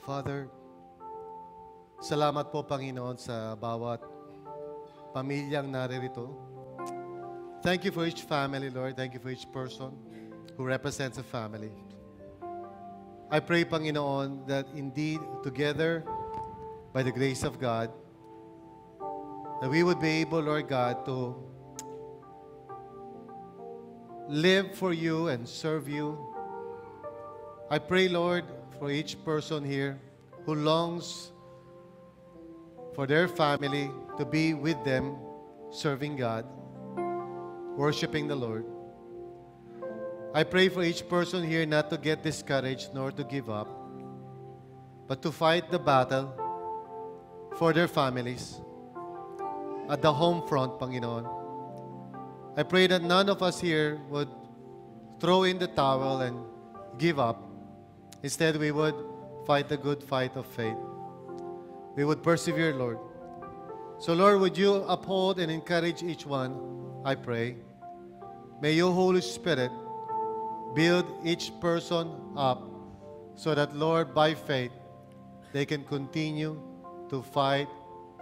Father, salamat po, Panginoon, sa bawat pamilyang naririto. Thank you for each family, Lord. Thank you for each person who represents a family. I pray, Panginoon, that indeed, together, by the grace of God, that we would be able, Lord God, to live for you and serve you. I pray, Lord, for each person here who longs for their family to be with them, serving God, worshiping the Lord. I pray for each person here not to get discouraged nor to give up, but to fight the battle for their families at the home front, Panginoon. I pray that none of us here would throw in the towel and give up. Instead, we would fight the good fight of faith. We would persevere, Lord. So, Lord, would you uphold and encourage each one, I pray. May your Holy Spirit build each person up so that, Lord, by faith, they can continue to fight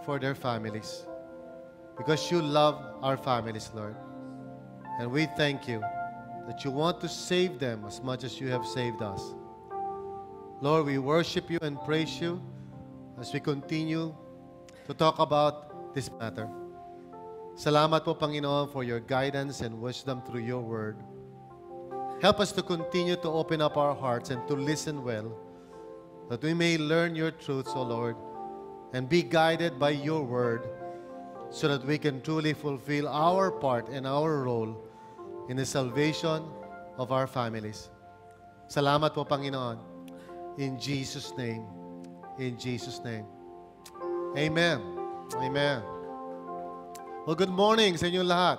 for their families. Because you love our families, Lord. And we thank you that you want to save them as much as you have saved us. Lord, we worship you and praise you as we continue to talk about this matter. Salamat po, Panginoon, for your guidance and wisdom through your word. Help us to continue to open up our hearts and to listen well, that we may learn your truths, O Lord, and be guided by your word so that we can truly fulfill our part and our role in the salvation of our families. Salamat po, Panginoon. In Jesus' name. In Jesus' name. Amen. Amen. Well, good morning sa inyong lahat.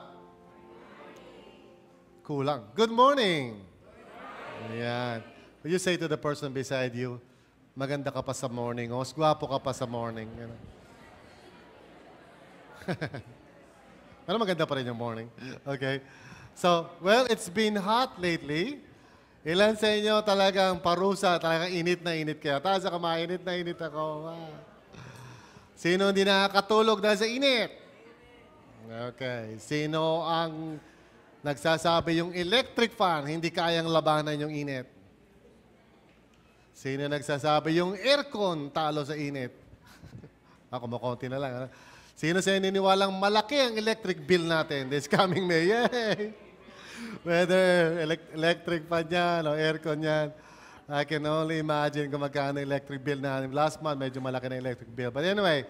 Kulang. Good morning. Ayan. Will you say to the person beside you, maganda ka pa sa morning, o mas gwapo ka pa sa morning. You know? Pero maganda pa rin yung morning. Okay. So, well, it's been hot lately. Ilan sa inyo talagang parusa, talagang init na init kaya? Taas ako, mainit na init ako. Wow. Sino hindi nakakatulog dahil sa init? Okay. Sino ang nagsasabi yung electric fan, hindi kayang labanan yung init? Sino nagsasabi yung aircon, talo sa init? Ako, makonti na lang. Sino sa naniniwalang malaki ang electric bill natin this coming May? Yay! Whether electric fan yan o aircon yan, I can only imagine kung magkano electric bill natin. Last month, medyo malaki na electric bill. But anyway,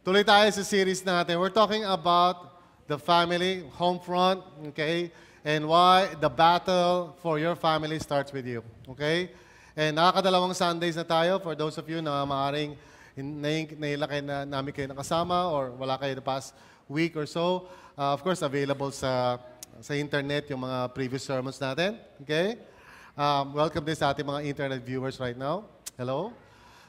tuloy tayo sa series natin. We're talking about the family, home front, okay? And why the battle for your family starts with you, okay? And nakakadalawang Sundays na tayo for those of you na maaaring nailakay na namin kayo nakasama or wala kayo the past week or so. Of course, available sa internet yung mga previous sermons natin. Okay? Welcome din sa ating mga internet viewers right now. Hello?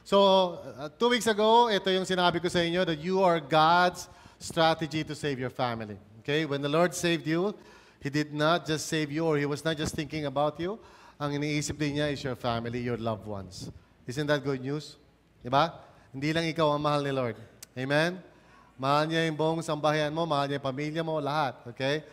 So, 2 weeks ago, ito yung sinabi ko sa inyo that you are God's strategy to save your family. Okay? When the Lord saved you, He did not just save you or He was not just thinking about you. Ang iniisip din niya is your family, your loved ones. Isn't that good news? Diba? Hindi lang ikaw ang mahal ni Lord. Amen? Mahal niya yung buong sambahayan mo, mahal niya yung pamilya mo, lahat. Okay?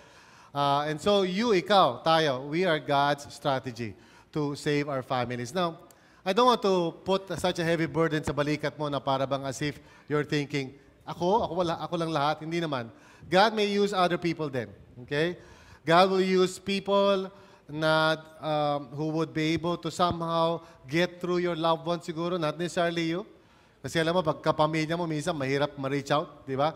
And so ikaw, tayo, we are God's strategy to save our families. Now, I don't want to put such a heavy burden sa balikat mo na para bang as if you're thinking, ako lang lahat. Hindi naman. God may use other people then. Okay? God will use people na who would be able to somehow get through your loved ones siguro, not necessarily you. Kasi alam mo, pagkapamilya mo, minsan mahirap ma-reach out, di ba?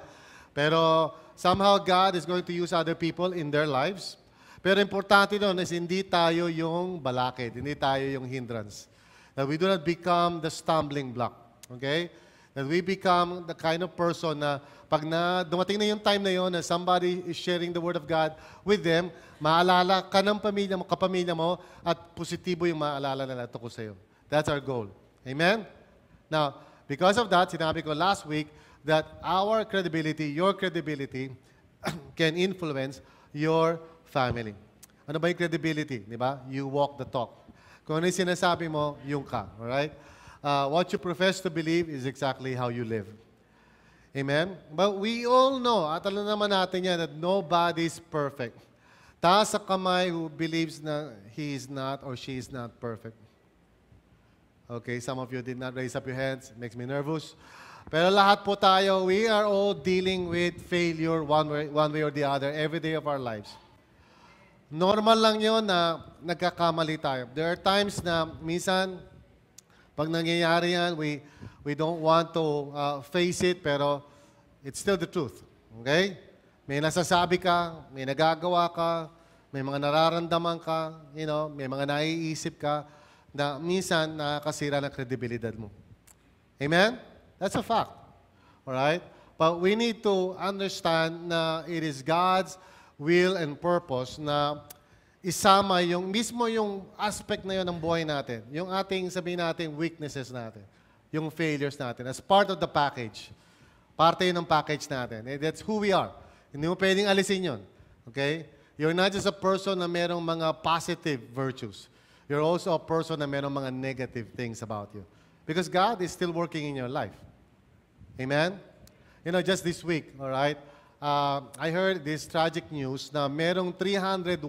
Pero somehow God is going to use other people in their lives. Pero importante doon is hindi tayo yung balakid, hindi tayo yung hindrance. That we do not become the stumbling block. Okay? That we become the kind of person na pag dumating na yung time na yun na somebody is sharing the Word of God with them, maalala ka ng pamilya mo, kapamilya mo, at positibo yung maalala na tungkol sa'yo. That's our goal. Amen? Now, because of that, sinabi ko last week that our credibility, your credibility, can influence your family. Ano ba yung credibility? Di ba? You walk the talk. Kung ano yung sinasabi mo, yung ka. Alright? what you profess to believe is exactly how you live. Amen? But we all know, at alam naman natin yan, that nobody is perfect. Taas sa kamay who believes na he is not or she is not perfect. Okay, some of you did not raise up your hands. It makes me nervous. Pero lahat po tayo, we are all dealing with failure one way or the other every day of our lives. Normal lang yun na nagkakamali tayo. There are times na minsan, pag nangyayari yan, we don't want to face it, pero it's still the truth. Okay? May nasasabi ka, may nagagawa ka, may mga nararamdaman ka, may mga naiisip ka na minsan nakakasira ng kredibilidad mo. Amen? That's a fact. Alright? But we need to understand na it is God's will and purpose na isama yung aspect na yun ng buhay natin. Yung ating, sabihin natin, weaknesses natin. Yung failures natin. As part of the package. Parte yun ng package natin. That's who we are. Hindi mo pwedeng alisin yun. Okay? You're not just a person na merong mga positive virtues. You're also a person na merong mga negative things about you. Because God is still working in your life. Amen? Just this week, all right, I heard this tragic news na merong 301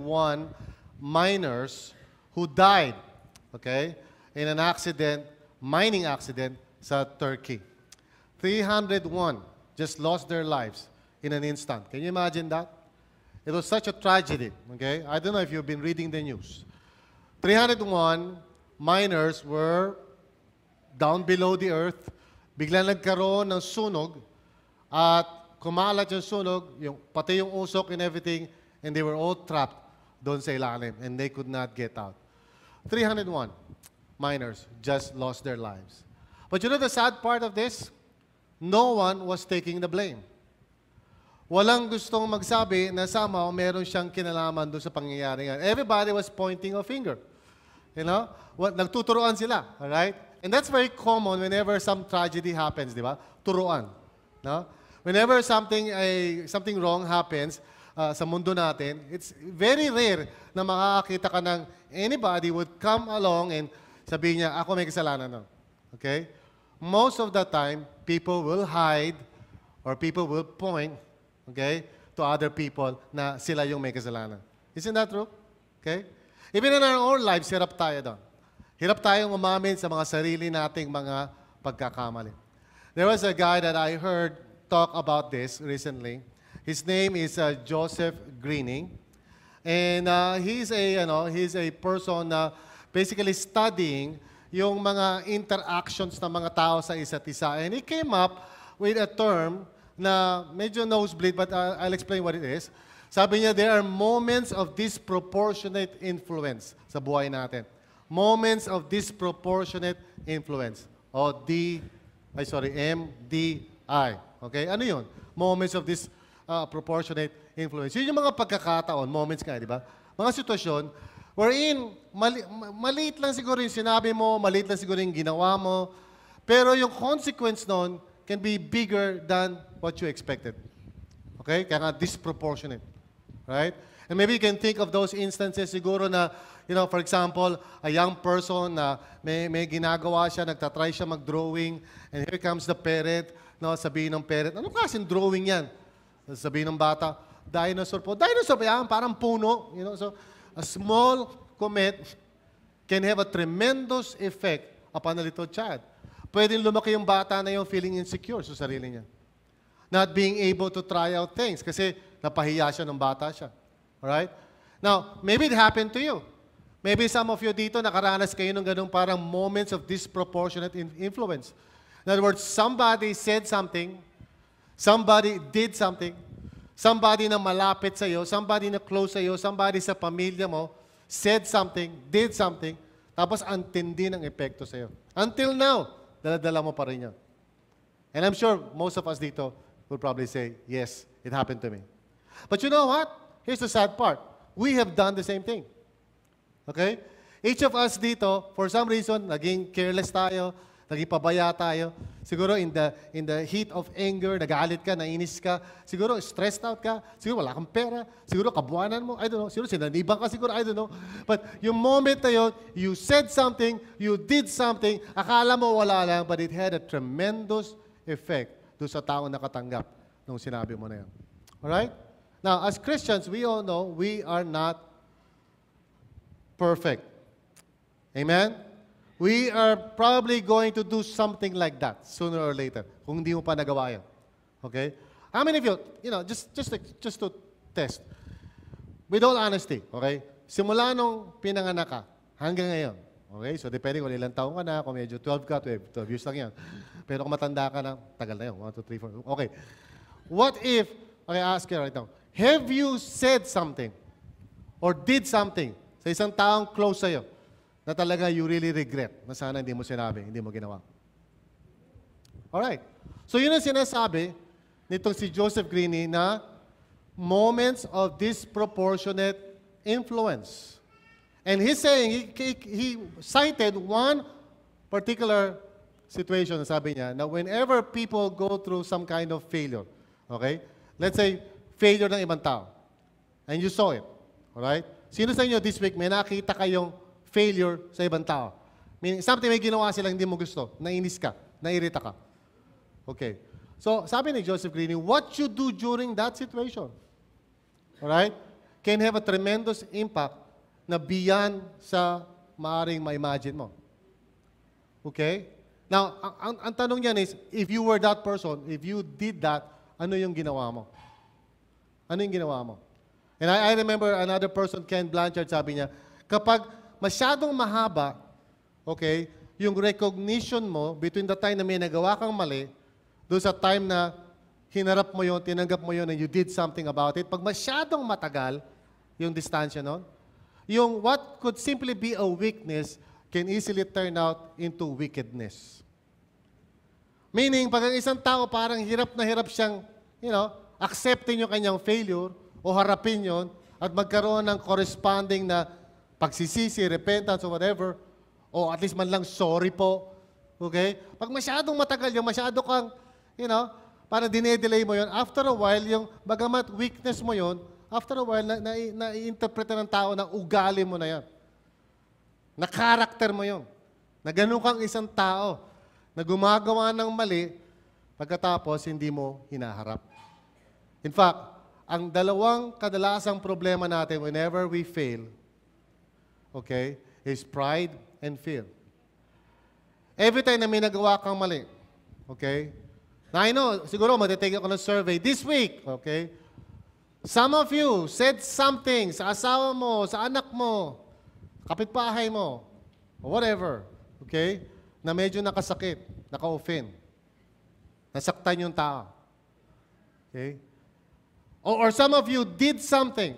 miners who died, okay, in an accident, mining accident sa Turkey. 301 just lost their lives in an instant. Can you imagine that? It was such a tragedy, okay? I don't know if you've been reading the news. 301 miners were down below the earth, biglang nagkaroon ng sunog, at kumalat yung sunog, pati yung usok and everything, and they were all trapped doon sa ilalim, and they could not get out. 301 miners just lost their lives. But you know the sad part of this? No one was taking the blame. Walang gustong magsabi na somehow meron siyang kinalaman doon sa pangyayari nga. Everybody was pointing a finger. Nagtuturoan sila, all right? And that's very common whenever some tragedy happens, di ba? Turuan. No? Whenever something wrong happens sa mundo natin, it's very rare na makakakita ka ng anybody would come along and sabihin niya, ako may kasalanan. No? Okay? Most of the time, people will hide or people will point, okay, to other people na sila yung may kasalanan. Isn't that true? Okay? Even in our own lives, hirap tayo doon. Hirap tayong umamin sa mga sarili nating mga pagkakamali. There was a guy that I heard talk about this recently. His name is Joseph Greening. And he's a person na basically studying yung mga interactions ng mga tao sa isa't isa. And he came up with a term na medyo nosebleed, but I'll explain what it is. Sabi niya, there are moments of disproportionate influence sa buhay natin. Moments of disproportionate influence. O MDI. Okay? Ano yun? Moments of disproportionate influence. Yun yung mga pagkakataon, moments nga, di ba? Mga sitwasyon wherein maliit lang siguro yung sinabi mo, maliit lang siguro yung ginawa mo, pero yung consequence nun can be bigger than what you expected. Okay? Kaya nga disproportionate. Right? And maybe you can think of those instances siguro na, for example, a young person na may ginagawa siya, nagtatry siya mag-drawing, and here comes the parent, sabihin ng parent, anong klaseng drawing yan? Sabihin ng bata, dinosaur po. Dinosaur pa yan, parang puno. So, a small comet can have a tremendous effect upon a little child. Pwedeng lumaki yung bata na yung feeling insecure sa sarili niya. Not being able to try out things kasi napahiya siya ng bata siya. Alright? Now, maybe it happened to you. Maybe some of you dito nakaranas kayo ng ganung parang moments of disproportionate influence. In other words, somebody said something, somebody did something, somebody na malapit sa iyo, somebody na close sa iyo, somebody sa pamilya mo, said something, did something, tapos antindi ng epekto sa iyo. Until now, dala-dala mo pa rin yan. And I'm sure most of us dito will probably say, yes, it happened to me. But you know what? Here's the sad part. We have done the same thing. Okay? Each of us dito, for some reason, naging careless tayo, naging pabaya tayo. Siguro in the heat of anger, nagalit ka, nainis ka. Siguro stressed out ka. Siguro wala kang pera. Siguro kabuanan mo. I don't know. Siguro sinanibang ka siguro. I don't know. But yung moment na yun, you said something, you did something, akala mo wala lang, but it had a tremendous effect doon sa taong nakatanggap nung sinabi mo na yan. Alright? Now, as Christians, we all know we are not perfect. Amen? We are probably going to do something like that sooner or later kung hindi mo pa nagawa yan. Okay? How many of you, just to test, with all honesty, okay? Simula nung pinanganak ka hanggang ngayon, okay? So, depending kung ilang taon ka na, kung medyo 12 ka, 12 years lang yan. Pero kung matanda ka na, tagal na yun, 1, 2, 3, 4. Okay. What if, okay, I ask you right now, have you said something or did something sa isang taong close sa'yo na talaga you really regret na sana hindi mo sinabi, hindi mo ginawa? Alright. So yun ang sinasabi nitong si Joseph Greene na moments of disproportionate influence. And he's saying, he cited one particular situation, sabi niya, na whenever people go through some kind of failure, okay? Let's say, failure ng ibang tao. And you saw it. Alright? Sino sa inyo this week may nakita kayong failure sa ibang tao? Meaning, something may ginawa sila hindi mo gusto, nainis ka, nairita ka. Okay. So, sabi ni Joseph Greene, what you do during that situation, alright, can have a tremendous impact na beyond sa maaring ma-imagine mo. Okay? Now, ang tanong niyan is, if you were that person, if you did that, ano yung ginawa mo? Ano yung ginawa mo? And I remember another person, Ken Blanchard, sabi niya, kapag masyadong mahaba, okay, yung recognition mo between the time na may nagawa kang mali, doon sa time na hinarap mo yun, tinanggap mo yun, and you did something about it, pag masyadong matagal yung distansya nun, yung what could simply be a weakness can easily turn out into wickedness. Meaning, pag ang isang tao parang hirap na hirap siyang, accepting yung kanyang failure o harapin yon at magkaroon ng corresponding na pagsisisi, repentance, or whatever, o at least man lang sorry po. Okay? Pag masyadong matagal yung masyado kang, parang dinedelay mo yon, after a while, yung bagamat weakness mo yon, after a while, na-interpret ng tao na ugali mo na yan. Na karakter mo yon. Na ganun kang isang tao na gumagawa ng mali pagkatapos hindi mo hinaharap. In fact, ang dalawang kadalasang problema natin whenever we fail, okay, is pride and fear. Every time na may nagawa kang mali, okay, na I know, siguro matitake ako ng survey this week, okay, some of you said something sa asawa mo, sa anak mo, kapitbahay mo, or whatever, okay, na medyo nakasakit, naka-offend, nasaktan yung tao. Okay? Or some of you did something.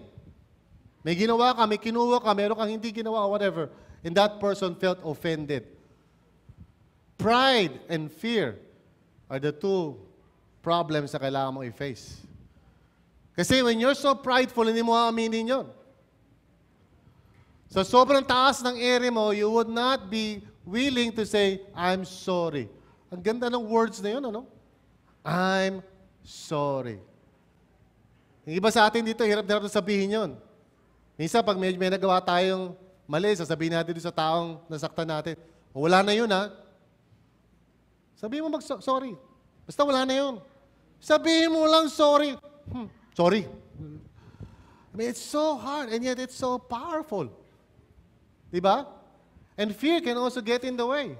May ginawa ka, may kinuha ka, meron kang hindi ginawa, or whatever, and that person felt offended. Pride and fear are the two problems na kailangan mo i-face. Kasi when you're so prideful, hindi mo aaminin yun. So sobrang taas ng ere mo, you would not be willing to say, I'm sorry. Ang ganda ng words na yun, ano? I'm sorry. Yung iba sa atin dito, hirap na hirap sabihin yun. Minsan, pag may nagawa tayong mali, sasabihin natin doon sa taong nasaktan natin, wala na yun, ha? Sabihin mo sorry. Basta wala na yun. Sabihin mo lang sorry. Sorry. I mean, it's so hard, and yet it's so powerful. Diba? And fear can also get in the way.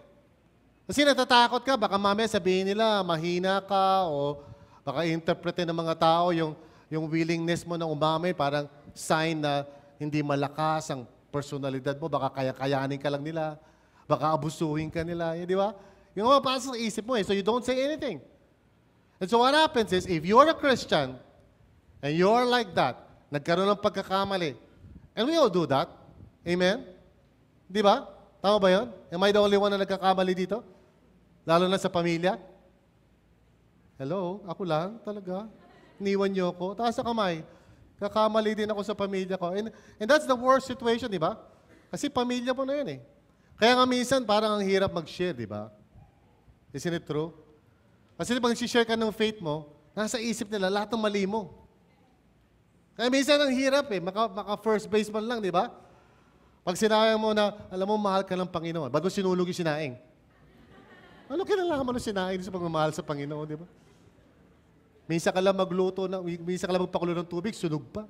Kasi natatakot ka, baka mamaya sabihin nila, mahina ka, o baka interpretin ng mga tao yung willingness mo na umamay, parang sign na hindi malakas ang personalidad mo, baka kaya-kayanin ka lang nila, baka abusuhin ka nila, di ba? Yung mapasok sa isip mo so you don't say anything. And so what happens is, if you're a Christian, and you're like that, nagkaroon ng pagkakamali, and we all do that, amen? Di ba? Tama ba yun? Am I the only one na nagkakamali dito? Lalo na sa pamilya? Hello? Ako lang? Talaga? Iniwan niyo ako? Taas sa kamay. Kakamali din ako sa pamilya ko. And that's the worst situation, di ba? Kasi pamilya mo na yun eh. Kaya nga minsan, parang ang hirap mag-share, di ba? Isn't it true? Kasi pag share ka ng faith mo, nasa isip nila lahat ng mali mo. Kaya minsan ang hirap maka first baseman lang, di ba? Pag sinabi mo na, alam mo, mahal ka ng Panginoon, ba't mo sinulog yung sinaing? Ano kinalaman ng sinaing sa pagmamahal sa Panginoon, di ba? Minsan ka lang magluto, minsan ka lang magpakulo ng tubig, sunog pa.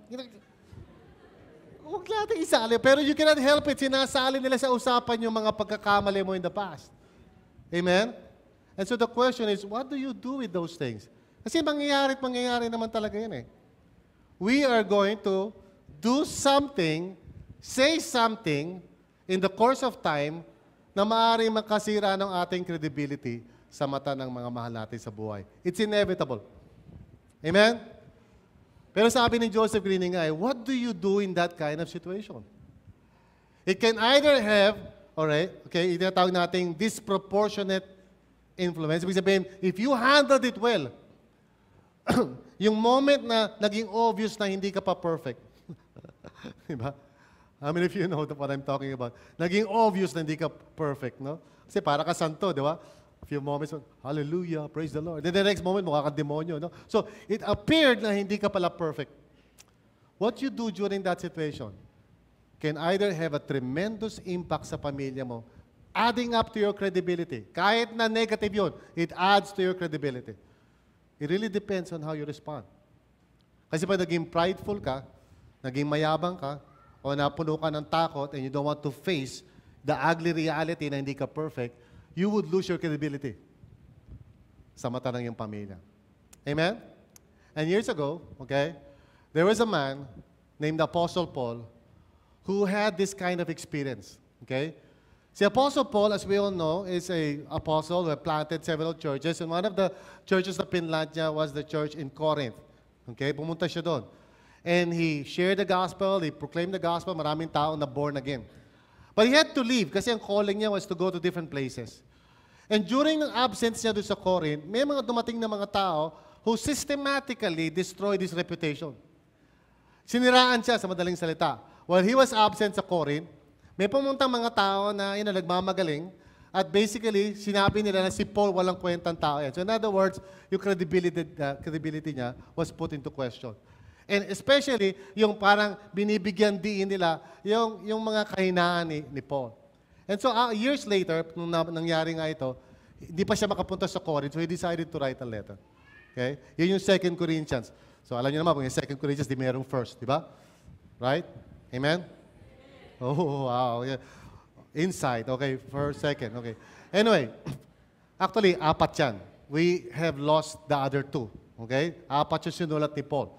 Huwag natin isali. Pero you cannot help it. Sinasali nila sa usapan yung mga pagkakamali mo in the past. Amen? And so the question is, what do you do with those things? Kasi mangyayari naman talaga yan We are going to do something, say something in the course of time na maaaring makasira ng ating credibility sa mata ng mga mahal natin sa buhay. It's inevitable. Amen? Pero sabi ni Joseph Greening ay, what do you do in that kind of situation? It can either have, alright, okay, itinatawag natin disproportionate influence. Ibig sabihin, if you handled it well, yung moment na naging obvious na hindi ka pa perfect. Diba? How many of you know what I'm talking about? Naging obvious na hindi ka perfect, no? Kasi para ka santo, di ba? A few moments, hallelujah, praise the Lord. Then the next moment, mukha kang demonyo, no? So, it appeared na hindi ka pala perfect. What you do during that situation can either have a tremendous impact sa pamilya mo, adding up to your credibility. Kahit na negative yun, it adds to your credibility. It really depends on how you respond. Kasi pag naging prideful ka, naging mayabang ka, o napuno ka ng takot and you don't want to face the ugly reality na hindi ka perfect, you would lose your credibility sa mata ng iyong pamilya. Amen? And years ago, okay, there was a man named Apostle Paul who had this kind of experience. Okay? Si Apostle Paul, as we all know, is an apostle who planted several churches. And one of the churches na pinlant niya was the church in Corinth. Okay? Pumunta siya doon. And he shared the gospel, he proclaimed the gospel, maraming tao na born again. But he had to leave kasi ang calling niya was to go to different places. And during the absence niya doon sa Corinth, may mga dumating na mga tao who systematically destroyed his reputation. Siniraan siya sa madaling salita. While he was absent sa Corinth, may pumuntang mga tao na nagmamagaling at basically sinabi nila na si Paul walang kwentang tao yan. So in other words, yung credibility niya was put into question. And especially, yung parang binibigyan diin nila yung mga kahinaan ni Paul. And so years later, nung nangyari nga ito, hindi pa siya makapunta sa Corinth, so he decided to write a letter. Okay? Yun yung 2 Corinthians. So alam niyo naman, kung yung 2 Corinthians, di merong first, di ba? Right? Amen? Oh, wow. Yeah. Inside. Okay, first, second. Okay. Anyway, actually, 4 yan. We have lost the other 2. Okay? 4 yung sinulat ni Paul.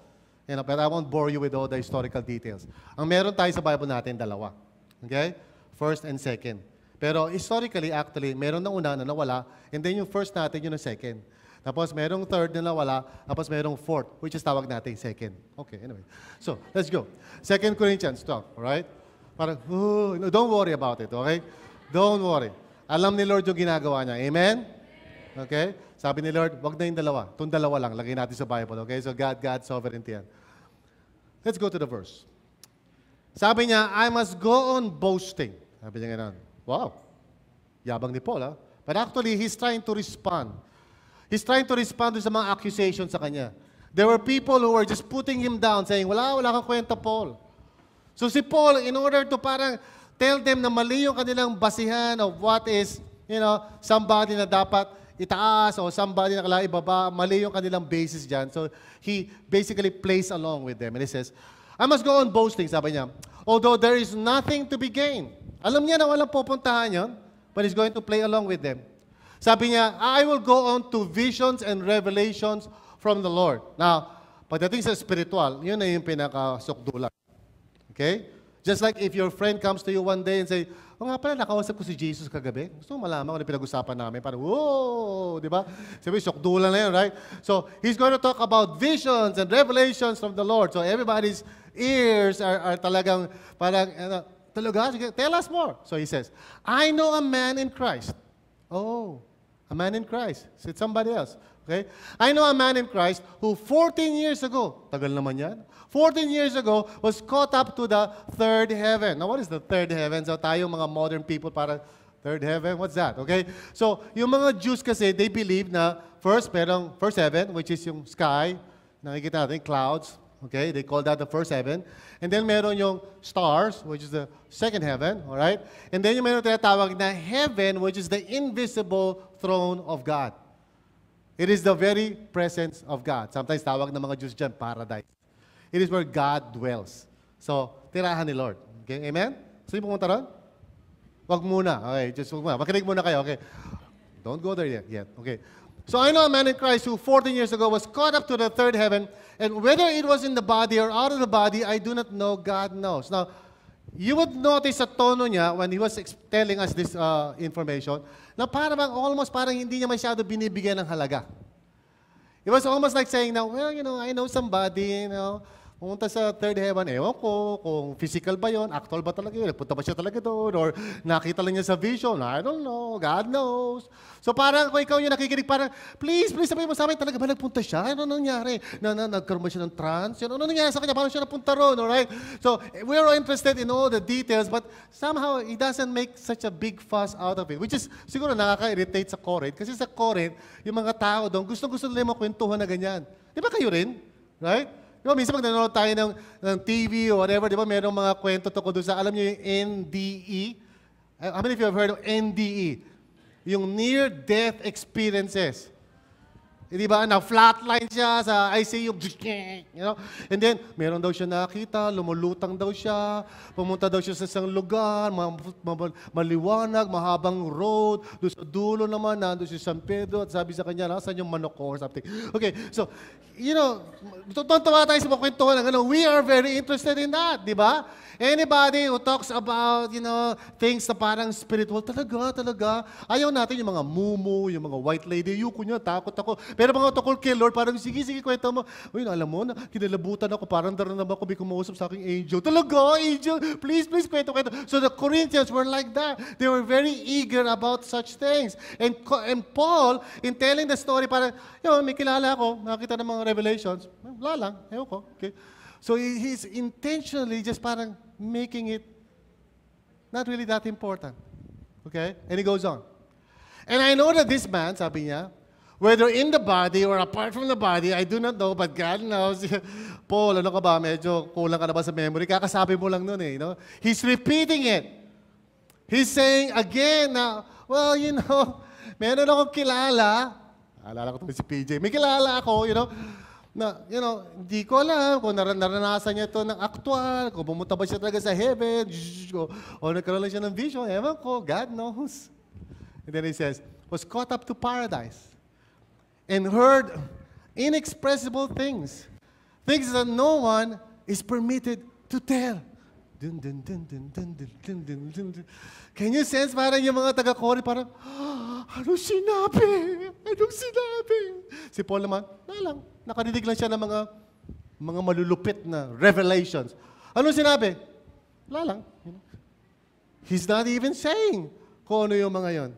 But I won't bore you with all the historical details. Ang meron tayo sa Bible natin, 2. Okay? First and second. Pero historically, actually, meron ng una na nawala, and then yung first natin, yun ang second. Tapos merong third na nawala, tapos merong fourth, which is tawag natin second. Okay, anyway. So, let's go. 2 Corinthians 12, alright? Parang, no, don't worry about it, okay? Don't worry. Alam ni Lord yung ginagawa niya. Amen? Okay? Sabi ni Lord, wag na yung dalawa. Itong dalawa lang, lagay natin sa Bible, okay? So, God's sovereignty yan. Let's go to the verse. Sabi niya, I must go on boasting. Sabi niya gano'n. Wow. Yabang ni Paul, ha? But actually, he's trying to respond. He's trying to respond to sa mga accusations sa kanya. There were people who were just putting him down, saying, wala kang kwenta, Paul. So si Paul, in order to parang tell them na mali yung kanilang basihan of what is, somebody na dapat itaas o somebody na kailangan ibaba, mali yung kanilang basis dyan. So he basically plays along with them. And he says, I must go on boasting, sabi niya. Although there is nothing to be gained. Alam niya na walang pupuntahan yun, but he's going to play along with them. Sabi niya, I will go on to visions and revelations from the Lord. Now, pagdating sa spiritual, yun na yung pinakasukdulan. Okay? Just like if your friend comes to you one day and say, nga pala, nakausap ko si Jesus kagabi. Gusto mo malaman kung ano pinag-usapan namin? Parang, whoa! Di ba? Sabi, sukdulan na yun, right? So, he's going to talk about visions and revelations from the Lord. So, everybody's ears are talagang, parang, talaga, tell us more. So, he says, I know a man in Christ. Oh, a man in Christ. Is it somebody else? Okay? I know a man in Christ who 14 years ago, tagal naman yan, 14 years ago, was caught up to the third heaven. Now, what is the third heaven? So tayo mga modern people, para Third heaven, what's that? Okay? So, yung mga Jews kasi, they believe na first heaven, which is yung sky, nakikita natin, clouds. Okay? They call that the first heaven. And then meron yung stars, which is the second heaven. Alright? And then yung meron tinatawag na heaven, which is the invisible throne of God. It is the very presence of God. Sometimes tawag ng mga Jews dyan, paradise. It is where God dwells. So, tirahan ni Lord. Okay? Amen? Sino pumunta ron? Wag muna. Okay, just wag muna. Makinig muna kayo. Okay. Don't go there yet. Okay. So I know a man in Christ who 14 years ago was caught up to the third heaven, and whether it was in the body or out of the body, I do not know. God knows. Now, you would notice sa tono niya when he was telling us this information, na parang almost parang hindi niya masyado binibigyan ng halaga. It was almost like saying, now, well, I know somebody, pumunta sa third heaven, ewan ko kung physical ba yon, actual ba talaga yun, nagpunta ba siya talaga doon, or nakita lang niya sa vision, I don't know, God knows. So parang kung ikaw yung nakikinig, parang, please, sabihin mo sa amin, talaga ba nagpunta siya? Ano nangyari? Nagkaroon ba siya ng trance? Ano nangyari sa kanya? Paano siya napunta roon? Alright? So we're all interested in all the details, but somehow, he doesn't make such a big fuss out of it, which is siguro nakaka-irritate sa Corinth, kasi sa Corinth, yung mga tao doon, gusto nila makwentuhan na ganyan. Di ba kayo rin? Right? Di ba, minsan pag nanonood tayo ng TV or whatever, di ba, merong mga kwento tungkol doon sa, alam niyo yung NDE? How many of you have heard of NDE? Yung near-death experiences. Di ba, na-flatline siya sa ICU, and then, meron daw siya nakita, lumulutang daw siya, pumunta daw siya sa isang lugar, maliwanag, mahabang road, doon sa dulo naman, nandun si San Pedro, at sabi sa kanya, saan yung manok ko, or something. Okay, so, tuwa tayo sa mga kwentuhan ng we are very interested in that, di ba? Anybody who talks about, things na parang spiritual, talaga. Ayaw natin yung mga mumu, yung mga white lady, yuko niya, takot ako. Pero mga tungkol kay Lord, parang sige, kwento mo. Uy, alam mo, kinalabutan ako, parang daranam ako, may kumausap sa aking angel. Talaga, angel, please, kwento. So the Corinthians were like that. They were very eager about such things. And Paul, in telling the story, parang, may kilala ako, nakita ng mga revelations. Wala lang, ewan ko. Okay. So he's intentionally just parang making it not really that important. Okay? And he goes on. And I know that this man, sabi niya, whether in the body or apart from the body, I do not know, but God knows. Paul, ano ka ba? Medyo kulang ka na ba sa memory? Kakasabi mo lang nun eh. He's repeating it. He's saying again na, well, meron akong kilala. Alala ko ito si PJ. May kilala ako, na, hindi ko alam kung naranasan niya ito ng actual, kung pumunta ba siya talaga sa heaven, o nagkaroon lang siya ng vision, ewan ko, God knows. And then he says, was caught up to paradise and heard inexpressible things that no one is permitted to tell. Dun, dun, dun, dun, dun, dun, dun, dun, dun, dun. Can you sense parang yung mga taga-Corinth parang, anong sinabi? Si Paul naman, lang, nakadidig lang siya ng mga malulupit na revelations. Anong sinabi? Wala lang. He's not even saying kung ano yung mga yon.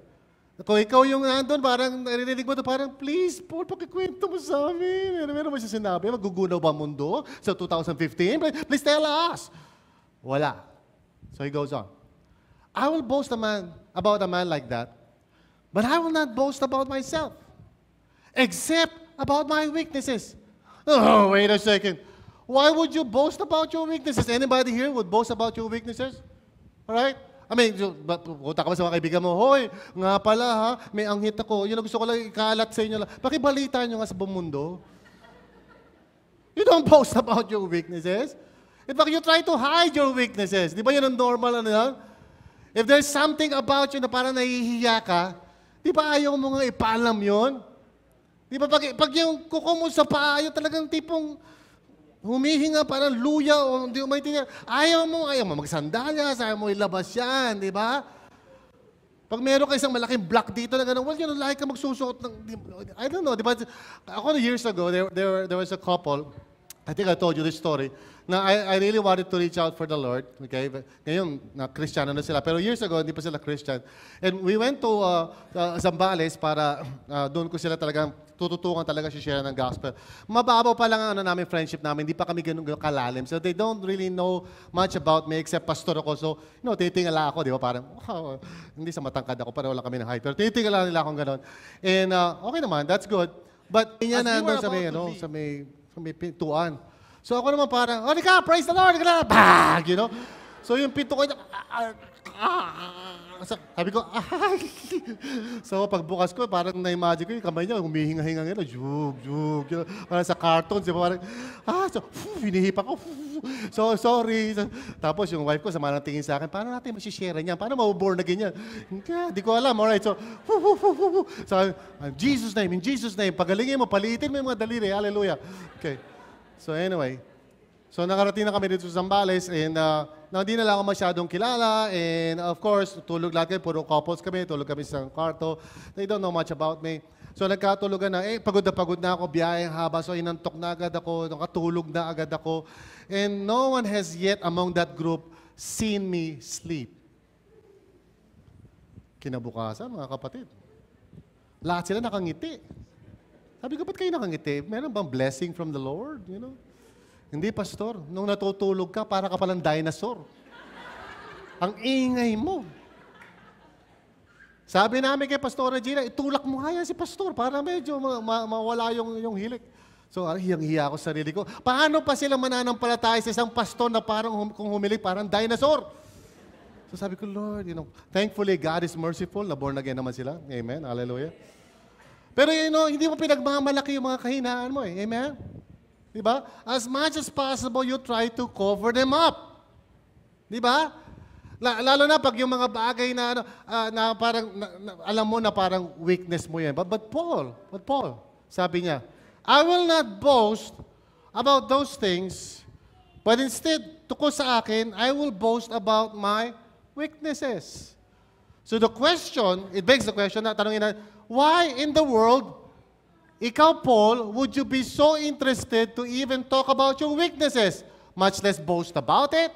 Kung ikaw yung nandun, parang narinig mo ito, parang, please, Paul, pakikwento mo sa amin. Meron mo siya sinabi, magugunaw ba mundo sa 2015? Please tell us. Wala. So he goes on. I will boast about a man like that, but I will not boast about myself, except about my weaknesses. Oh, wait a second. Why would you boast about your weaknesses? Anybody here would boast about your weaknesses? All right? I mean, punta ka ba sa mga kaibigan mo, hoy, nga pala ha, may anghit ako. Yun ang gusto ko lang ikalat sa inyo lang. Pakibalita nyo nga sa buong mundo. You don't boast about your weaknesses. In fact, you try to hide your weaknesses. Di ba yun ang normal yan? If there's something about you na parang nahihiya ka, di ba ayaw mo nga ipaalam yun? Di ba pag yung kuko mo sa paa, yung talagang tipong humihinga parang luya o hindi mo maintindihan, ayaw mo magsandalyas, ayaw mo ilabas yan, di ba? Pag meron ka isang malaking block dito na gano'n, well, like ka magsusuot ng, I don't know, di ba? Ako years ago, there was a couple, I think I told you this story. Na I really wanted to reach out for the Lord. Okay? Ngayon, na Kristiyano na sila. Pero years ago, hindi pa sila Christian. And we went to Zambales para doon ko sila talagang tututukan talaga si share ng gospel. Mababaw pa lang ang namin friendship namin. Hindi pa kami ganun kalalim. So they don't really know much about me except pastor ako. So, titingala ako, di ba? Parang, wow, hindi sa matangkad ako, pero wala kami ng height. Pero titingala nila akong ganun. And okay naman, that's good. But, yan na doon sa may pintuan. So ako naman parang, praise the Lord, bag, So yung pinto ko, sabi ko, So pagbukas ko, parang na-imagine ko, yung kamay niya, humihinga-hinga nga, jug, parang sa cartoons, parang, hinihipa ko, so sorry. Tapos yung wife ko, sama ng tingin sa akin, paano natin masishare niyan? Paano mabuborn na ganyan? Hindi ko alam, alright, so, in Jesus' name, pagalingin mo, palitin mo yung mga daliri, hallelujah. Okay. So anyway, nakarating na kami dito sa Zambales and hindi na lang ako masyadong kilala and of course, tulog lahat kayo, puro couples kami, tulog kami sa kwarto. They don't know much about me. So nagkatulugan na, pagod na ako, biyayang haba, so inantok na agad ako, nakatulog na agad ako. And no one has yet among that group seen me sleep. Kinabukasan, mga kapatid. Lahat sila nakangiti. Sabi ko, ba't kayo nakangiti? Meron bang blessing from the Lord? Hindi, pastor. Nung natutulog ka, para ka palang dinosaur. Ang ingay mo. Sabi namin kay Pastor Regina, itulak mo nga yan si pastor para medyo mawala yung hilik. So, hiyang-hiya ako sa sarili ko. Paano pa sila mananampalataya sa isang pastor na parang kung humilik, parang dinosaur? So sabi ko, Lord, thankfully, God is merciful. Na-born again naman sila. Amen. Hallelujah. Pero hindi mo pinagmamalaki yung mga kahinaan mo eh. Amen? Diba? As much as possible, you try to cover them up. Diba? Lalo na pag yung mga bagay na parang, alam mo na parang weakness mo yan. But Paul, sabi niya, I will not boast about those things, but instead, tukos sa akin, I will boast about my weaknesses. So it begs the question, tanongin na, why in the world, ikaw, Paul, would you be so interested to even talk about your weaknesses, much less boast about it?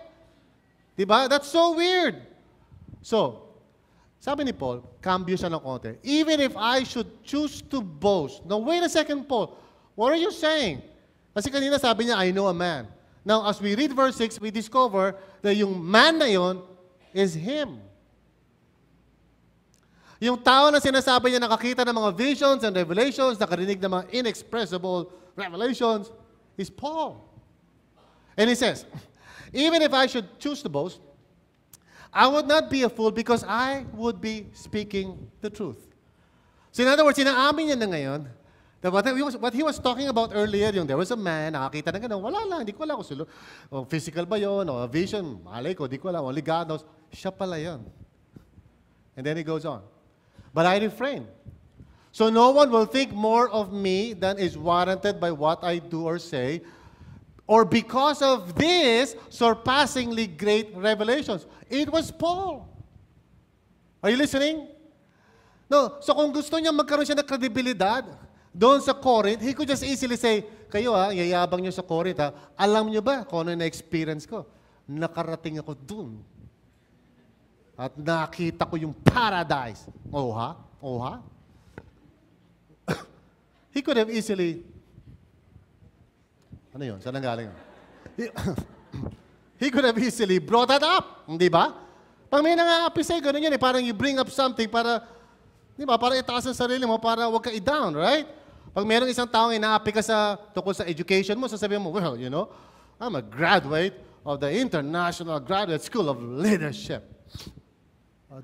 Diba? That's so weird. So, sabi ni Paul, cambio siya ng konti. Even if I should choose to boast. Now, wait a second, Paul. What are you saying? Kasi kanina sabi niya, I know a man. Now, as we read verse 6, we discover that yung man na yon is him. Yung tao na sinasabi niya nakakita ng mga visions and revelations, nakarinig ng mga inexpressible revelations, is Paul. And he says, even if I should choose to boast, I would not be a fool because I would be speaking the truth. So in other words, sinaamin niya na ngayon, that what he was talking about earlier, yung there was a man, nakakita na gano'n, wala lang, hindi ko alam kung physical ba yun, o vision, malay ko, hindi ko alam, only God knows, siya pala yun. And then he goes on. But I refrain. So no one will think more of me than is warranted by what I do or say, or because of this surpassingly great revelations. It was Paul. Are you listening? No. So kung gusto niya magkaroon siya ng kredibilidad doon sa Corinth, he could just easily say, kayo yayabang niyo sa Corinth alam niyo ba kung ano yung na-experience ko? Nakarating ako doon. At nakita ko yung paradise. Oh ha? He could have easily, ano yun? Saan ang galing? He could have easily brought that up. Di ba? Pag may nang-aapi sa'yo, ganun yun parang you bring up something para, di ba? Para itaas ang sarili mo, para huwag ka i-down, right? Pag mayroong isang taong inaapi ka tungkol sa education mo, sasabihin mo, well, I'm a graduate of the International Graduate School of Leadership.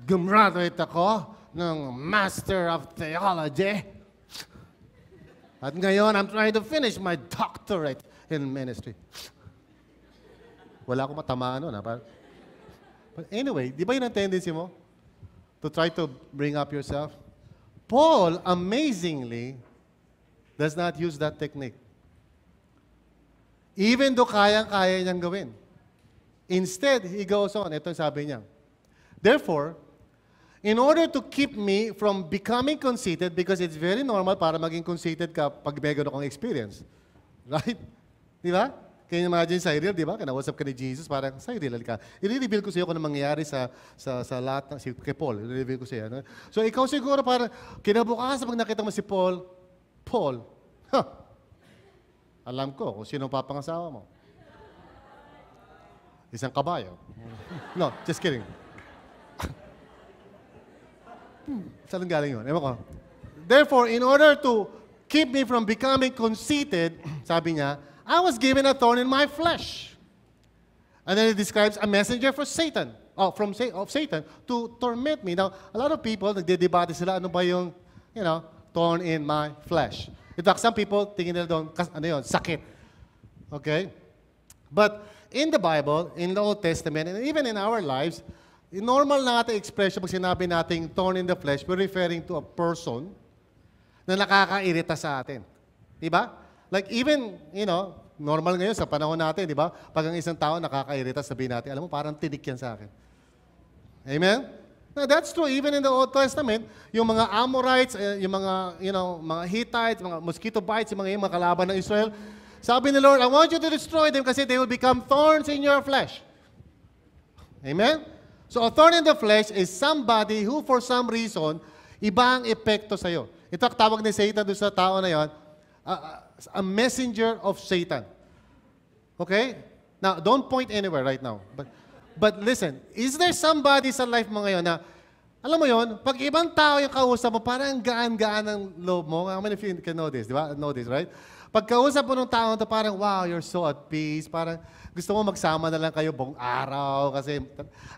Gumraduate ako ng Master of Theology. At ngayon, I'm trying to finish my doctorate in ministry. Wala akong matamaan nun. But anyway, di ba yun ang tendency mo? To try to bring up yourself? Paul, amazingly, does not use that technique. Even though kayang-kaya niyang gawin. Instead, he goes on. Ito sabi niya. Therefore, in order to keep me from becoming conceited, because it's very normal para maging conceited ka pag may ganun kang experience. Right? Di ba? Can you imagine, Cyril, di ba? Kinausap ka ni Jesus, parang, Cyril, halika. I-reveal ko sa iyo kung ano mangyayari sa lahat, kay Paul. I-reveal ko sa iyo. No? So, ikaw siguro parang, kinabukasan pag nakita mo si Paul, alam ko kung sino papangasawa mo. Isang kabayo. No, just kidding. Saan galing yun? Ewan ko. Therefore, in order to keep me from becoming conceited, sabi niya, I was given a thorn in my flesh. And then it describes a messenger for Satan, of Satan, to torment me. Now, a lot of people, nagdedebate sila, ano ba yung, thorn in my flesh. In fact, some people, tingin nila doon, sakit. Okay? But in the Bible, in the Old Testament, and even in our lives, normal na natin expression pag sinabi nating thorn in the flesh, we're referring to a person na nakakairita sa atin. Diba? Like even, normal ngayon sa panahon natin, di ba? Pag ang isang tao nakakairita, sabihin natin, alam mo, parang tinik yan sa akin. Amen? Now, that's true even in the Old Testament. Yung mga Amorites, yung mga, mga Hittites, mga mosquito bites, yung mga kalaban ng Israel, sabi ni Lord, I want you to destroy them kasi they will become thorns in your flesh. Amen? So, a thorn in the flesh is somebody who for some reason, iba ang epekto sa'yo. Ito ang tawag ni Satan doon sa tao na yon, a messenger of Satan. Okay? Now, don't point anywhere right now. But listen, is there somebody sa life mo ngayon na, alam mo yon, pag ibang tao yung kausap mo, parang gaan-gaan ang loob mo. How many of you can know this? Di ba? Know this, right? Pag kausap mo ng tao ito, parang, wow, you're so at peace. Parang gusto mo magsama na lang kayo buong araw kasi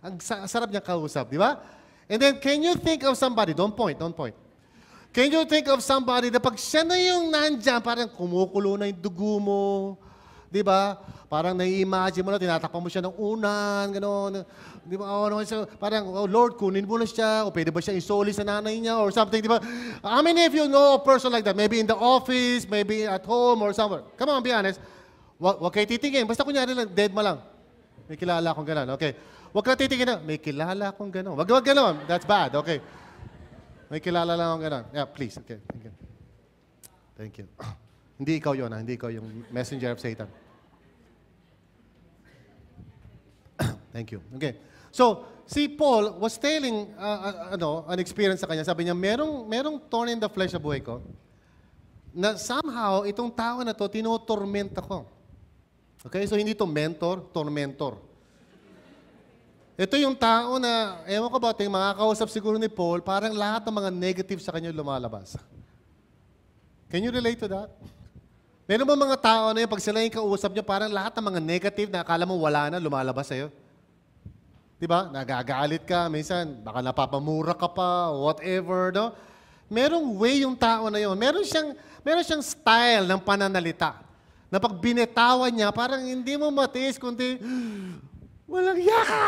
ang sarap niya kausap. Di ba? And then, can you think of somebody? Don't point. Can you think of somebody na pag siya na yung nandyan, parang kumukulo na yung dugo mo, di ba? Parang nai-imagine mo na, tinatakpan mo siya ng unan, gano'n. Di ba? Parang, oh, Lord, kunin mo na siya, o pwede ba siya isoli sa nanay niya, or something, di ba? How many of you know a person like that? Maybe in the office, maybe at home, or somewhere. Come on, be honest. Huwag kayo titingin. Basta kunyari lang, dead mo lang. May kilala akong gano'n. Okay. Huwag ka titingin na, may kilala akong gano'n. Huwag gano'n. That's bad. Okay. May kilala lang akong gano'n. Yeah, please. Okay. Thank you. Thank you. Hindi ikaw yun, ha? Hindi ikaw yung messenger of Satan. Thank you. Okay. So, si Paul was telling an experience sa kanya. Sabi niya, merong thorn in the flesh sa buhay ko na somehow, itong tao na to, tinotorment ako. Okay? So, hindi to mentor, tormentor. Ito yung tao na, ewan ko ba, yung mga kausap siguro ni Paul, parang lahat ng mga negative sa kanya lumalabas. Can you relate to that? Meron ba mga tao na yung pag sila yung kausap niyo, parang lahat ng mga negative na akala mo wala na, lumalabas sa'yo? Diba? Nagagalit ka, minsan, baka napapamura ka pa, whatever, no? Merong way yung tao na yun. Meron siyang style ng pananalita. Na pag binitawan niya, parang hindi mo matiis, kundi, walang yaka!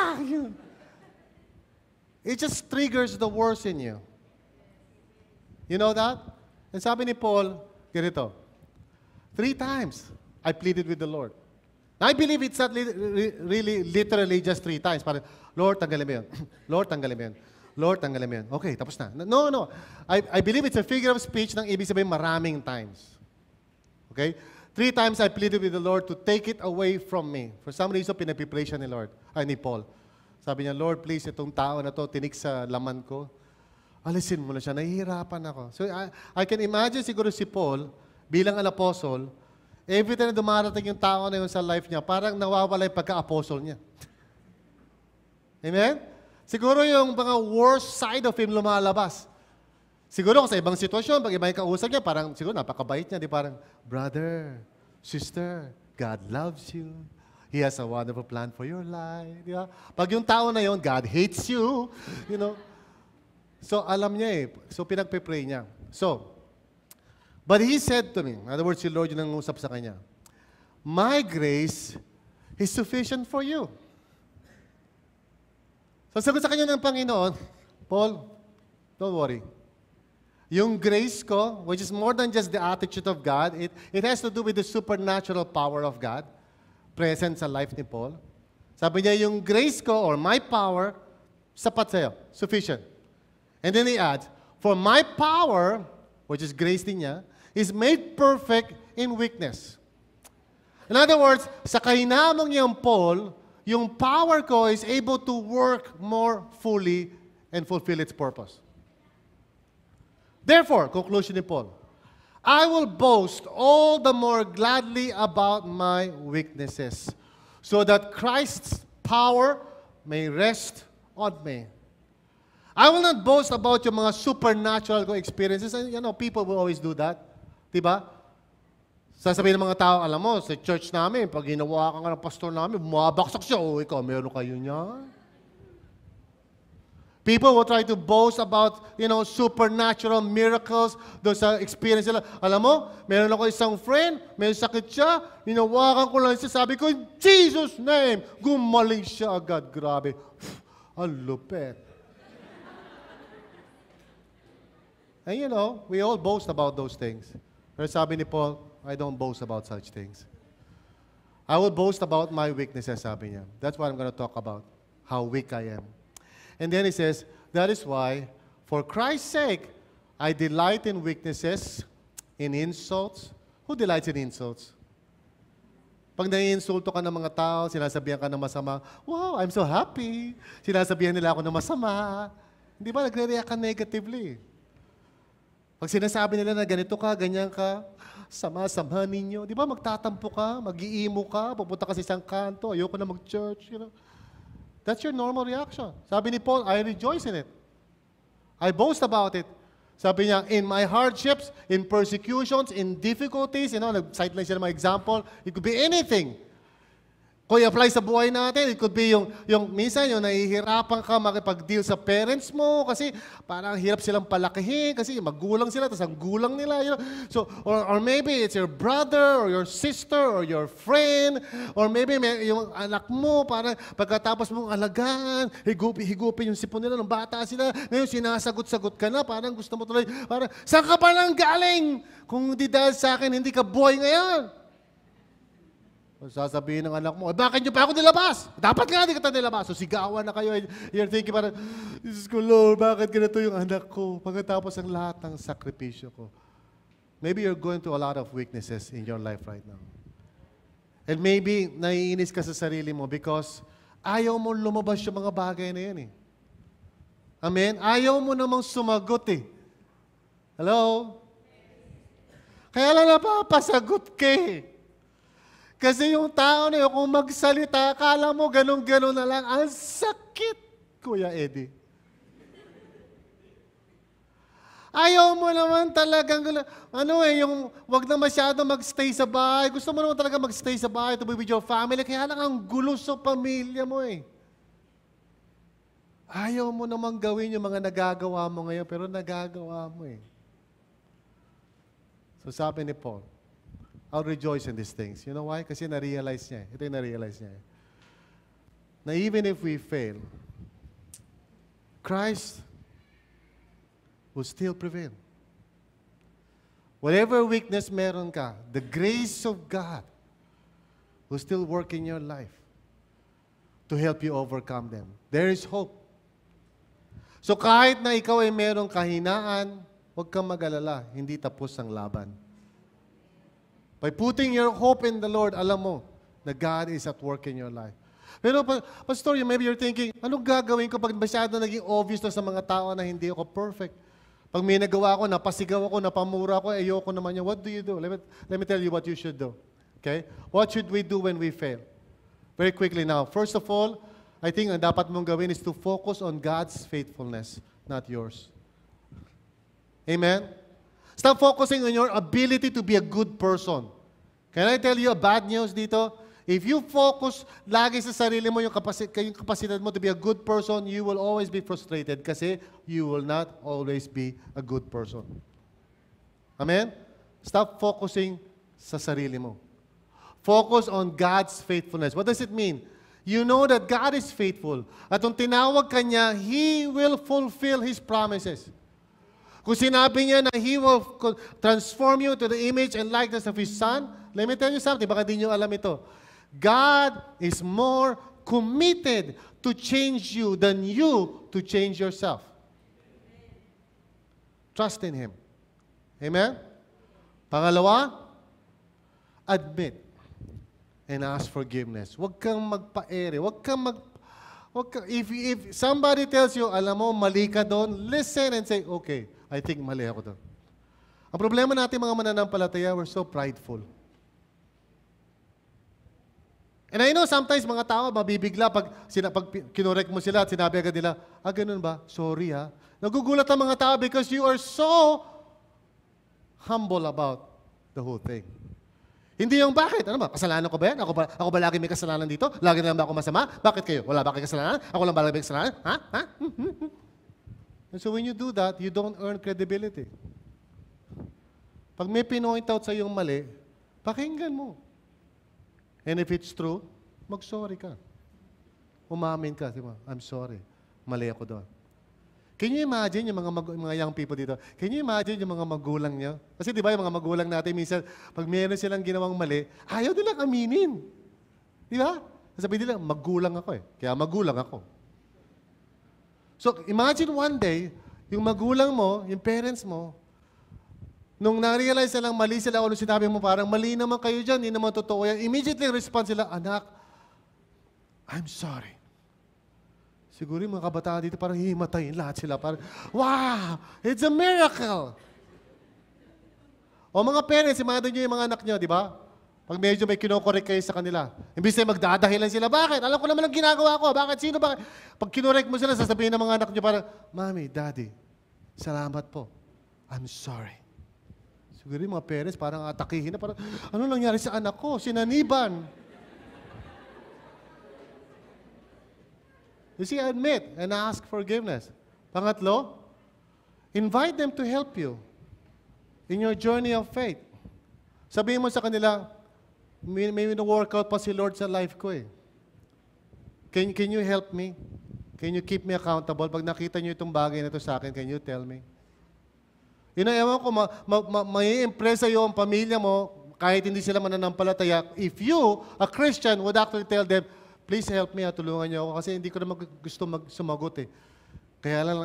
It just triggers the worst in you. You know that? And sabi ni Paul, ganito, 3 times I pleaded with the Lord. Now, I believe it's not really literally just 3 times. Parang, Lord, tanggalin mo yun. Lord, tanggalin mo yun. Lord, tanggalin mo yun. Okay, tapos na. No. I believe it's a figure of speech ng ibig sabihin maraming times. Okay? 3 times I pleaded with the Lord to take it away from me. For some reason, pinag-pray siya ni Paul. Sabi niya, Lord, please, itong tao na to, tinik sa laman ko. Alisin mo na siya. Nahihirapan ako. So, I can imagine siguro si Paul, bilang an apostle, every time na dumarating yung tao na yun sa life niya, parang nawawala yung pagka-apostle niya. Amen? Siguro yung mga worst side of him lumalabas. Siguro kung sa ibang sitwasyon, pag iba yung kausap niya, parang siguro napakabait niya. Di parang, brother, sister, God loves you. He has a wonderful plan for your life. Di ba? Pag yung tao na yun, God hates you. You know? So, alam niya eh. So, pinagpe-pray niya. So, but he said to me, in other words, si Lord yung nangusap sa kanya, my grace is sufficient for you. So, sagot sa kanya ng Panginoon, Paul, don't worry. Yung grace ko, which is more than just the attitude of God, it has to do with the supernatural power of God present sa life ni Paul. Sabi niya, yung grace ko or my power, sapat sa'yo, sufficient. And then he adds, for my power, which is grace din niya, is made perfect in weakness. In other words, sa kahinamang niyang Paul, yung power ko is able to work more fully and fulfill its purpose. Therefore, conclusion ni Paul, I will boast all the more gladly about my weaknesses, so that Christ's power may rest on me. I will not boast about yung mga supernatural experiences. And, people will always do that. Diba? Sasabihin ng mga tao, alam mo, sa church namin, pag ginawa ka ng pastor namin, bumabaksak siya. O, ikaw, meron kayo niyan. People will try to boast about, supernatural miracles, doon sa experience nila. Alam mo, meron ako isang friend, may sakit siya, hinawakan ko lang siya, sabi ko, in Jesus' name, gumaling siya agad. Grabe. Ang lupet. And we all boast about those things. Pero sabi ni Paul, I don't boast about such things. I will boast about my weaknesses, sabi niya. That's what I'm going to talk about, how weak I am. And then he says, that is why, for Christ's sake, I delight in weaknesses, in insults. Who delights in insults? Pag nai-insulto ka ng mga tao, sinasabihan ka ng masama, wow, I'm so happy. Sinasabihan nila ako ng masama. Hindi ba, nagre-react ka negatively. Pag sinasabi nila na ganito ka, ganyan ka, sama-sama ninyo. Di ba, magtatampo ka, mag-iimo ka, pupunta ka sa isang kanto, ayoko na mag-church, That's your normal reaction. Sabi ni Paul, I rejoice in it. I boast about it. Sabi niya, in my hardships, in persecutions, in difficulties, nag-cite lang siya ng mga example. It could be anything. Kung i-apply sa buhay natin, it could be yung minsan yung nahihirapan ka makipag-deal sa parents mo kasi parang hirap silang palakihin kasi magulang sila, tapos ang gulang nila. So, or maybe it's your brother or your sister or your friend or maybe yung anak mo, parang pagkatapos mong alagaan, higupin yung sipon nila nung bata sila, ngayon sinasagot-sagot ka na, parang gusto mo tuloy, parang, saan ka pa lang galing? Kung di dahil sa akin, hindi ka buhay ngayon. Sasabihin ng anak mo, bakit nyo pa ako nilabas? Dapat nga di kita nilabas. So sigawan na kayo. You're thinking parang, Diyos ko Lord, bakit ganito yung anak ko? Pagkatapos ang lahat ng sakripisyo ko. Maybe you're going through a lot of weaknesses in your life right now. And maybe naiinis ka sa sarili mo because ayaw mo lumabas yung mga bagay na yan eh. Amen? Ayaw mo namang sumagot eh. Hello? Kaya lang napapasagot ka eh. Kasi yung tao na yun, kung magsalita, akala mo ganun-ganun na lang. Ang sakit, Kuya Eddie. Ayaw mo naman talagang, yung wag na masyado magstay sa bahay. Gusto mo naman talaga magstay sa bahay to be with your family. Kaya lang ang gulo sa pamilya mo eh. Ayaw mo naman gawin yung mga nagagawa mo ngayon, pero nagagawa mo eh. So sabi ni Paul, I'll rejoice in these things. You know why? Kasi na-realize niya. Ito yung na-realize niya. Na even if we fail, Christ will still prevail. Whatever weakness meron ka, the grace of God will still work in your life to help you overcome them. There is hope. So kahit na ikaw ay merong kahinaan, huwag kang mag-alala. Hindi tapos ang laban. By putting your hope in the Lord, alam mo na God is at work in your life. Pero, Pastor, maybe you're thinking, anong gagawin ko pag masyado naging obvious na sa mga tao na hindi ako perfect? Pag may nagawa ako, napasigaw ako, napamura ako, ayoko naman yan. What do you do? Let me tell you what you should do. Okay? What should we do when we fail? Very quickly now. First of all, I think ang dapat mong gawin is to focus on God's faithfulness, not yours. Amen? Stop focusing on your ability to be a good person. Can I tell you a bad news dito? If you focus lagi sa sarili mo, yung kapasidad mo to be a good person, you will always be frustrated kasi you will not always be a good person. Amen? Stop focusing sa sarili mo. Focus on God's faithfulness. What does it mean? You know that God is faithful. At kung tinawag ka niya, He will fulfill His promises. Kung sinabi niya na He will transform you to the image and likeness of His Son, let me tell you something, baka di niyo alam ito. God is more committed to change you than you to change yourself. Trust in Him. Amen? Pangalawa, admit and ask forgiveness. Huwag kang magpa-ere. If somebody tells you, alam mo, mali ka doon, listen and say, okay, I think mali ako doon. Ang problema natin mga mananampalataya, we're so prideful. And I know sometimes mga tao mabibigla pag kinorek mo sila at sinabi agad nila, ganun ba? Sorry ha. Nagugulat ang mga tao because you are so humble about the whole thing. Hindi yung bakit? Ano ba? Kasalanan ko ba yan? Ako ba lagi may kasalanan dito? Lagi na lang ba ako masama? Bakit kayo? Wala ba kayo kasalanan? Ako lang ba lagi may kasalanan? Ha? And so when you do that, you don't earn credibility. Pag may pinoint out sa iyong mali, pakinggan mo. And if it's true, mag-sorry ka. Umamin ka. Diba? I'm sorry. Mali ako doon. Can you imagine yung mga young people dito? Can you imagine yung mga magulang niyo? Kasi di ba yung mga magulang natin, minsan, pag meron silang ginawang mali, ayaw nilang aminin. Di ba? Sabi nila, magulang ako eh. Kaya magulang ako. So, imagine one day, yung magulang mo, yung parents mo, nung na-realize na lang mali sila o nung sinabi mo parang mali naman kayo dyan, hindi naman totoo yan, immediately respond sila, anak, I'm sorry. Siguro yung mga kabataan dito parang hihimatayin lahat sila. Parang, wow, it's a miracle. O mga parents, imagine nyo yung mga anak nyo, di ba? Pag medyo may kinokorek kayo sa kanila, imbis na magdadahilan sila, bakit? Alam ko naman ang ginagawa ko. Bakit? Sino ba? Pag kinorek mo sila, sasabihin ng mga anak nyo parang, Mommy, Daddy, salamat po. I'm sorry. Siguro yung mga parents parang atakihin na, parang, ano nangyari sa anak ko? Sinaniban. You see, admit and ask forgiveness. Pangatlo, invite them to help you in your journey of faith. Sabihin mo sa kanila, may workout pa si Lord sa life ko eh. Can you help me? Can you keep me accountable? Pag nakita niyo itong bagay na ito sa akin, can you tell me? Ewan ko, may impress sa'yo ang pamilya mo, kahit hindi sila mananampalataya. If you, a Christian, would actually tell them, please help me, tulungan niyo ako, kasi hindi ko naman gusto sumagot eh. Kaya lang,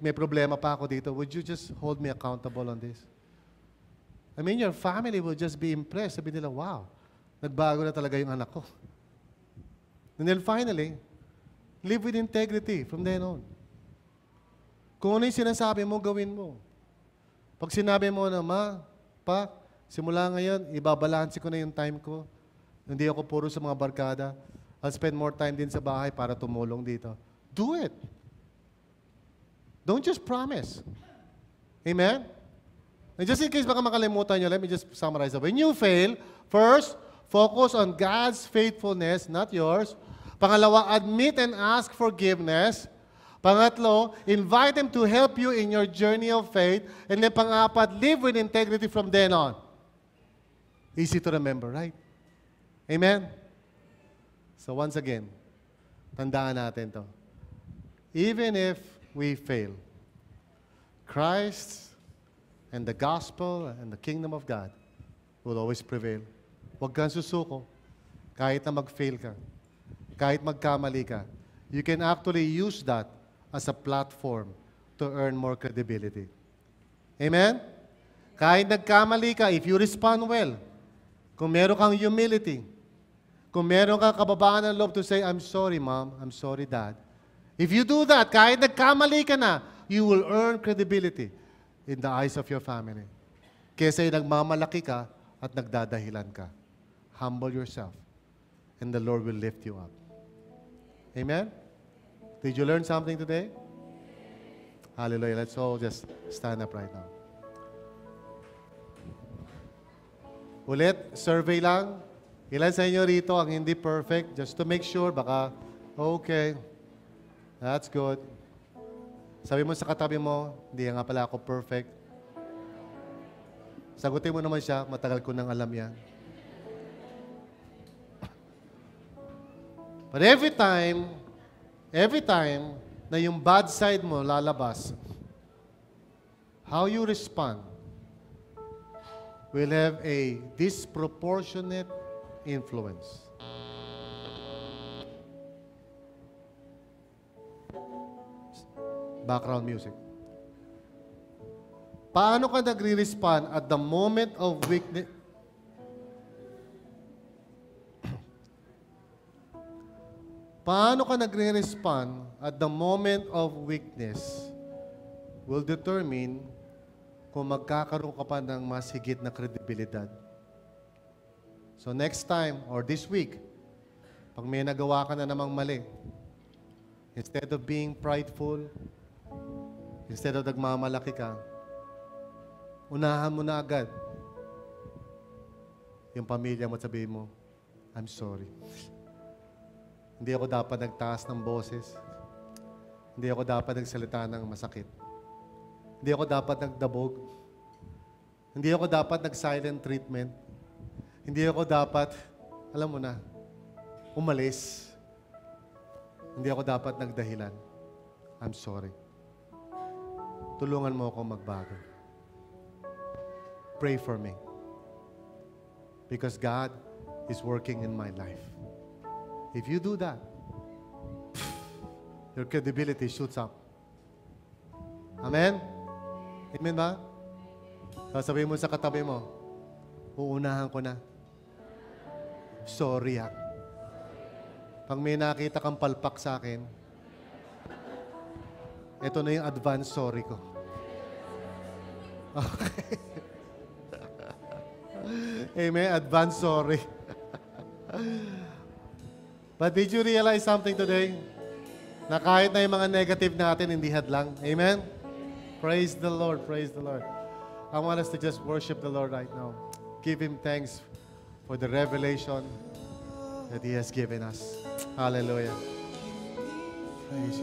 may problema pa ako dito. Would you just hold me accountable on this? I mean, your family will just be impressed. Sabi nila, wow, nagbago na talaga yung anak ko. And then finally, live with integrity from then on. Kung ano yung sinasabi mo, gawin mo. Pag sinabi mo na, Ma, Pa, simula ngayon, ibabalanse ko na yung time ko. Hindi ako puro sa mga barkada. I'll spend more time din sa bahay para tumulong dito. Do it. Don't just promise. Amen? And just in case baka makalimutan nyo, let me just summarize that. When you fail, first, focus on God's faithfulness, not yours. Pangalawa, admit and ask forgiveness. Pangatlo, invite them to help you in your journey of faith. And then pang-apat, live with integrity from then on. Easy to remember, right? Amen? So once again, tandaan natin to. Even if we fail, Christ and the gospel and the kingdom of God will always prevail. Huwag kang susuko kahit na mag-fail ka, kahit magkamali ka. You can actually use that as a platform to earn more credibility. Amen? Kahit nagkamali ka, if you respond well, kung meron kang humility, kung meron kang kababaan ng loob to say, I'm sorry, Mom, I'm sorry, Dad. If you do that, kahit nagkamali ka na, you will earn credibility in the eyes of your family. Kesa yung nagmamalaki ka at nagdadahilan ka. Humble yourself, and the Lord will lift you up. Amen? Did you learn something today? Hallelujah. Let's all just stand up right now. Ulit, survey lang. Ilan sa inyo rito ang hindi perfect? Just to make sure, baka, okay, that's good. Sabi mo sa katabi mo, hindi nga pala ako perfect. Sagutin mo naman siya, matagal ko nang alam yan. But every time na yung bad side mo lalabas, how you respond will have a disproportionate influence. Background music. Paano ka nagre-respond at the moment of weakness? Paano ka nagre-respond at the moment of weakness will determine kung magkakaroon ka pa ng mas higit na kredibilidad. So next time or this week, pag may nagawa ka na namang mali, instead of being prideful, instead of nagmamalaki ka, unahan mo na agad yung pamilya mo at sabihin mo, I'm sorry. Hindi ako dapat nagtaas ng boses. Hindi ako dapat nagsalita ng masakit. Hindi ako dapat nagdabog. Hindi ako dapat nag-silent treatment. Hindi ako dapat, alam mo na, umalis. Hindi ako dapat nagdahilan. I'm sorry. Tulungan mo ako magbago. Pray for me. Because God is working in my life. If you do that, your credibility shoots up. Amen? Amen ba? Sasabihin mo sa katabi mo, uunahan ko na. Sorry ha. Pag may nakita kang palpak sa akin, ito na yung advance sorry ko. Okay. Amen? Advance sorry. But did you realize something today? Na kahit na yung mga negative natin, hindi hadlang. Amen? Praise the Lord. Praise the Lord. I want us to just worship the Lord right now. Give Him thanks for the revelation that He has given us. Hallelujah. Praise